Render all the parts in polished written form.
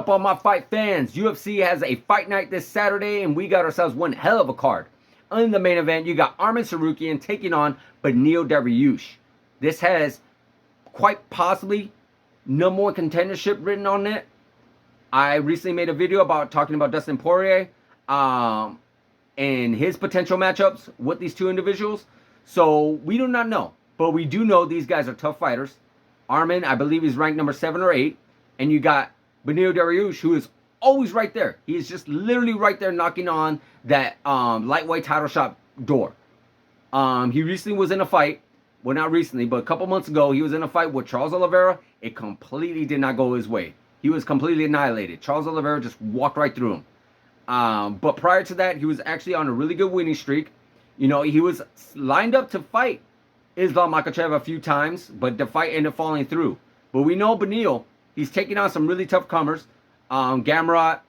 up, all my fight fans? UFC has a fight night this Saturday, and we got ourselves one hell of a card. In the main event, you got Arman Tsarukyan taking on Beneil Dariush. This has quite possibly number one contendership written on it. I recently made a video about talking about Dustin Poirier and his potential matchups with these two individuals. So we do not know, but we do know these guys are tough fighters. Arman, I believe, is ranked number 7 or 8, and you got Beneil Dariush, who is always right there. He is just literally right there knocking on that lightweight title shot door. He recently was in a fight. Well, not recently, but a couple months ago, he was in a fight with Charles Oliveira. It completely did not go his way. He was completely annihilated. Charles Oliveira just walked right through him. But prior to that, he was actually on a really good winning streak. You know, he was lined up to fight Islam Makhachev a few times, but the fight ended up falling through. But we know Beneil, he's taking on some really tough comers. Gamrot,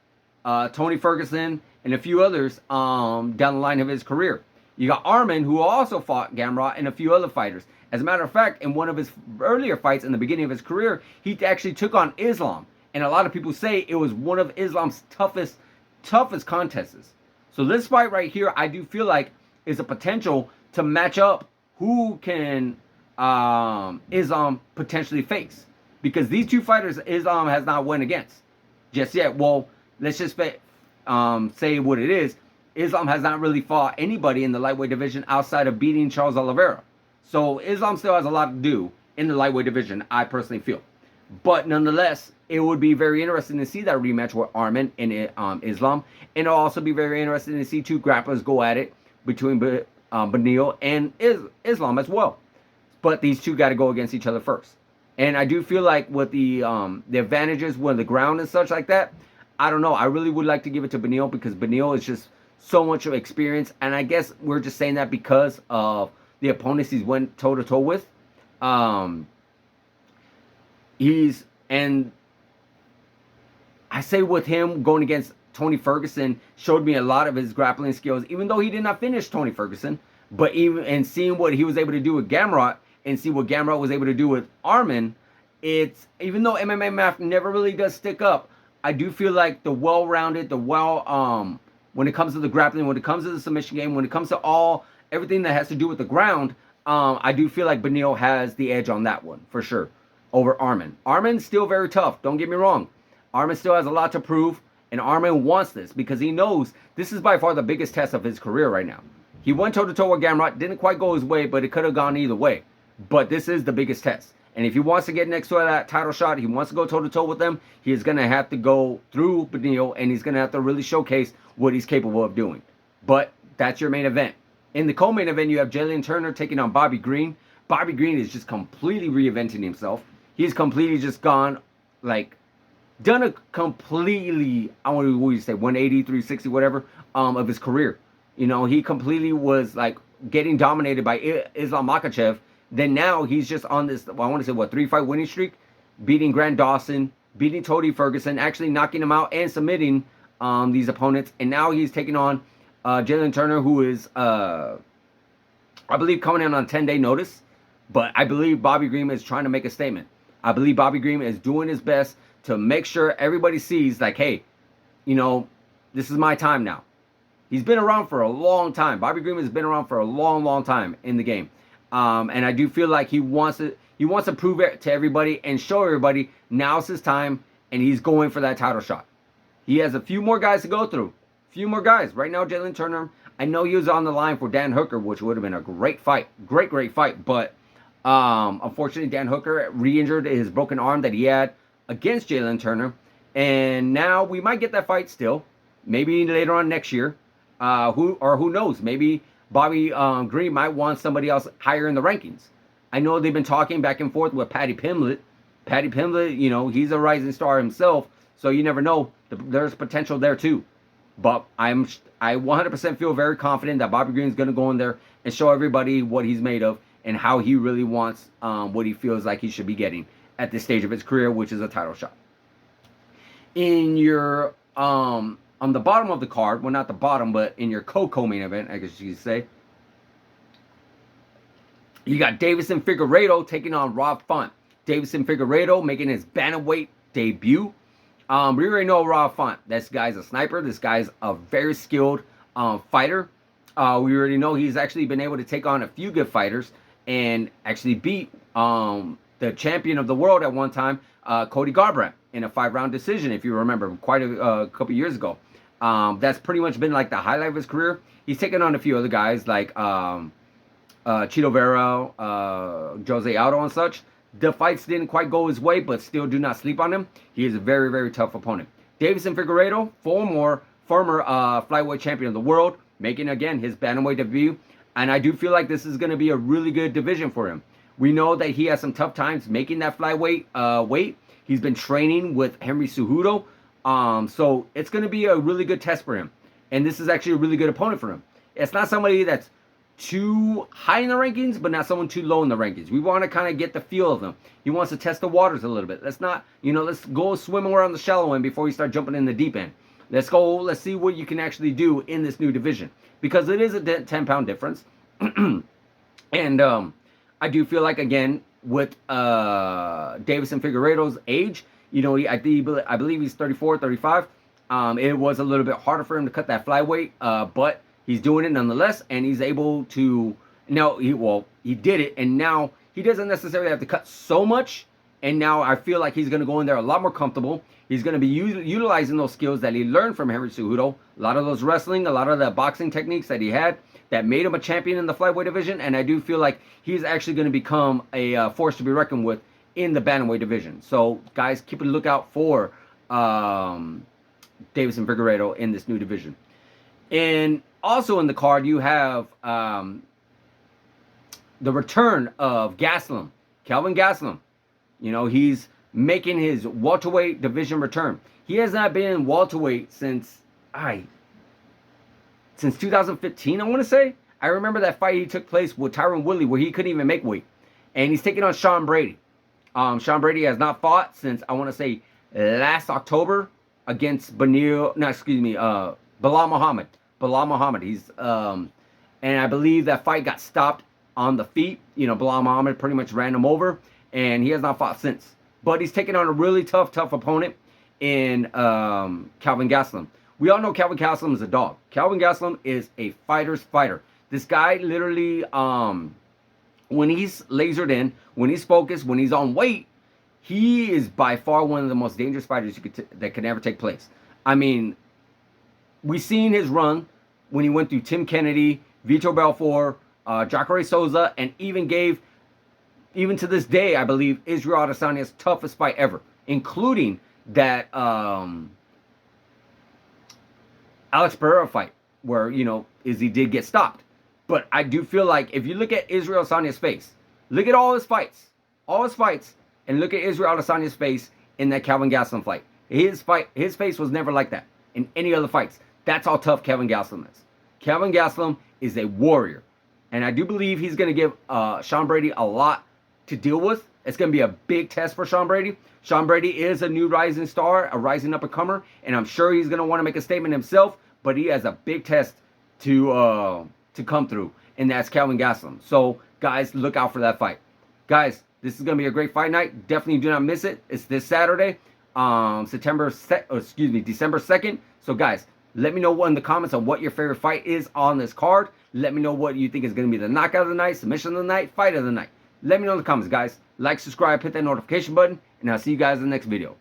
Tony Ferguson, and a few others down the line of his career. You got Arman, who also fought Gamrot and a few other fighters. As a matter of fact, in one of his earlier fights in the beginning of his career, he actually took on Islam. And a lot of people say it was one of Islam's toughest contests. So this fight right here, I do feel like is a potential to match up who can Islam potentially face. Because these two fighters Islam has not won against just yet. Well, let's just say what it is. Islam has not really fought anybody in the lightweight division outside of beating Charles Oliveira. So Islam still has a lot to do in the lightweight division, I personally feel. But nonetheless, it would be very interesting to see that rematch with Arman and Islam. And it'll also be very interesting to see two grapplers go at it between Beneil and Islam as well. But these two got to go against each other first. And I do feel like with the advantages with the ground and such like that, I don't know. I really would like to give it to Beneil because Beneil is just so much of experience. And I guess we're just saying that because of the opponents he's went toe-to-toe with. And I say with him going against Tony Ferguson showed me a lot of his grappling skills, even though he did not finish Tony Ferguson. But even seeing what he was able to do with Gamrot and see what Gamrot was able to do with Arman, it's even though MMA math never really does stick up, I do feel like the well-rounded, when it comes to the grappling, when it comes to the submission game, when it comes to everything that has to do with the ground, I do feel like Beneil has the edge on that one for sure over Arman. Arman's still very tough. Don't get me wrong. Arman still has a lot to prove, and Arman wants this because he knows this is by far the biggest test of his career right now. He went toe-to-toe with Gamrot, didn't quite go his way, but it could have gone either way. But this is the biggest test. And if he wants to get next to that title shot, he wants to go toe-to-toe with them, he is going to have to go through Beneil, and he's going to have to really showcase what he's capable of doing. But that's your main event. In the co-main event, you have Jalin Turner taking on Bobby Green. Bobby Green is just completely reinventing himself. He's completely just gone, done a completely, I want to, what do you say, 180, 360, whatever, of his career. You know, he completely was, getting dominated by Islam Makhachev. Then now he's just on this, I want to say, 3-fight winning streak, beating Grant Dawson, beating Tony Ferguson, actually knocking him out and submitting these opponents. And now he's taking on Jalin Turner, who is, I believe, coming in on a 10-day notice. But I believe Bobby Green is trying to make a statement. I believe Bobby Green is doing his best to make sure everybody sees, hey, you know, this is my time now. He's been around for a long time. Bobby Green has been around for a long, long time in the game. And I do feel like he wants to prove it to everybody and show everybody now's his time, and he's going for that title shot. He has a few more guys to go through. Few more guys. Right now, Jalin Turner, I know he was on the line for Dan Hooker, which would have been a great fight. Great fight. But unfortunately, Dan Hooker re-injured his broken arm that he had against Jalin Turner. And now we might get that fight still. Maybe later on next year. Who knows? Maybe Bobby Green might want somebody else higher in the rankings. I know they've been talking back and forth with Paddy Pimblett. Paddy Pimblett, you know, he's a rising star himself, so you never know. There's potential there too. But I 100% feel very confident that Bobby Green is going to go in there and show everybody what he's made of and how he really wants what he feels like he should be getting at this stage of his career, which is a title shot. In your on the bottom of the card, well, not the bottom, but in your co-main event, I guess you could say, you got Deiveson Figueiredo taking on Rob Font. Deiveson Figueiredo making his bantamweight debut. We already know Rob Font. This guy's a sniper. This guy's a very skilled fighter. We already know he's actually been able to take on a few good fighters and actually beat the champion of the world at one time, Cody Garbrandt, in a 5-round decision, if you remember, quite a couple years ago. That's pretty much been like the highlight of his career. He's taken on a few other guys like Chito Vera, Jose Aldo and such. The fights didn't quite go his way, but still do not sleep on him. He is a very, very tough opponent. Deiveson Figueiredo, former flyweight champion of the world, making, again, his bantamweight debut. And I do feel like this is going to be a really good division for him. We know that he has some tough times making that flyweight weight. He's been training with Henry Cejudo. So it's going to be a really good test for him. And this is actually a really good opponent for him. It's not somebody that's too high in the rankings, but not someone too low in the rankings. We want to kind of get the feel of him. He wants to test the waters a little bit. Let's not, let's go swimming around the shallow end before you start jumping in the deep end. Let's see what you can actually do in this new division. Because it is a 10-pound difference. And I do feel like, again, with Deiveson Figueiredo's age, I believe he's 34, 35. It was a little bit harder for him to cut that flyweight, but he's doing it nonetheless, and he's able to. Now he did it, and now he doesn't necessarily have to cut so much. And now I feel like he's going to go in there a lot more comfortable. He's going to be utilizing those skills that he learned from Henry Cejudo. A lot of those wrestling, a lot of the boxing techniques that he had that made him a champion in the flyweight division. And I do feel like he's actually going to become a force to be reckoned with in the bantamweight division. So, guys, keep a lookout for Deiveson Figueiredo in this new division. And also in the card, you have the return of Gastelum, Kelvin Gastelum. He's making his welterweight division return. He has not been welterweight since 2015, I want to say. I remember that fight he took place with Tyron Woodley where he couldn't even make weight. And he's taking on Sean Brady. Sean Brady has not fought since, I want to say, last October against Belal Muhammad. Belal Muhammad. He's and I believe that fight got stopped on the feet. Belal Muhammad pretty much ran him over, and he has not fought since. But he's taking on a really tough opponent in Kelvin Gastelum. We all know Kelvin Gastelum is a dog. Kelvin Gastelum is a fighter's fighter. This guy literally, when he's lasered in, when he's focused, when he's on weight, he is by far one of the most dangerous fighters that could ever take place. I mean, we've seen his run when he went through Tim Kennedy, Vitor Belfort, Jacare Souza, and even to this day, I believe, Israel Adesanya's toughest fight ever, including that Alex Pereira fight where, Izzy did get stopped. But I do feel like if you look at Israel Adesanya's face, look at all his fights, and look at Israel Adesanya's face in that Kelvin Gastelum fight. His face was never like that in any other fights. That's how tough Kelvin Gastelum is. Kelvin Gastelum is a warrior. And I do believe he's going to give Sean Brady a lot to deal with. It's going to be a big test for Sean Brady. Sean Brady is a new rising star, a rising up-and-comer, and I'm sure he's going to want to make a statement himself, but he has a big test to come through, and that's Kelvin Gastelum. So, guys, look out for that fight. Guys, this is going to be a great fight night. Definitely do not miss it. It's this Saturday, December 2nd. So, guys, let me know in the comments on what your favorite fight is on this card. Let me know what you think is going to be the knockout of the night, submission of the night, fight of the night. Let me know in the comments, guys. Like, subscribe, hit that notification button, and I'll see you guys in the next video.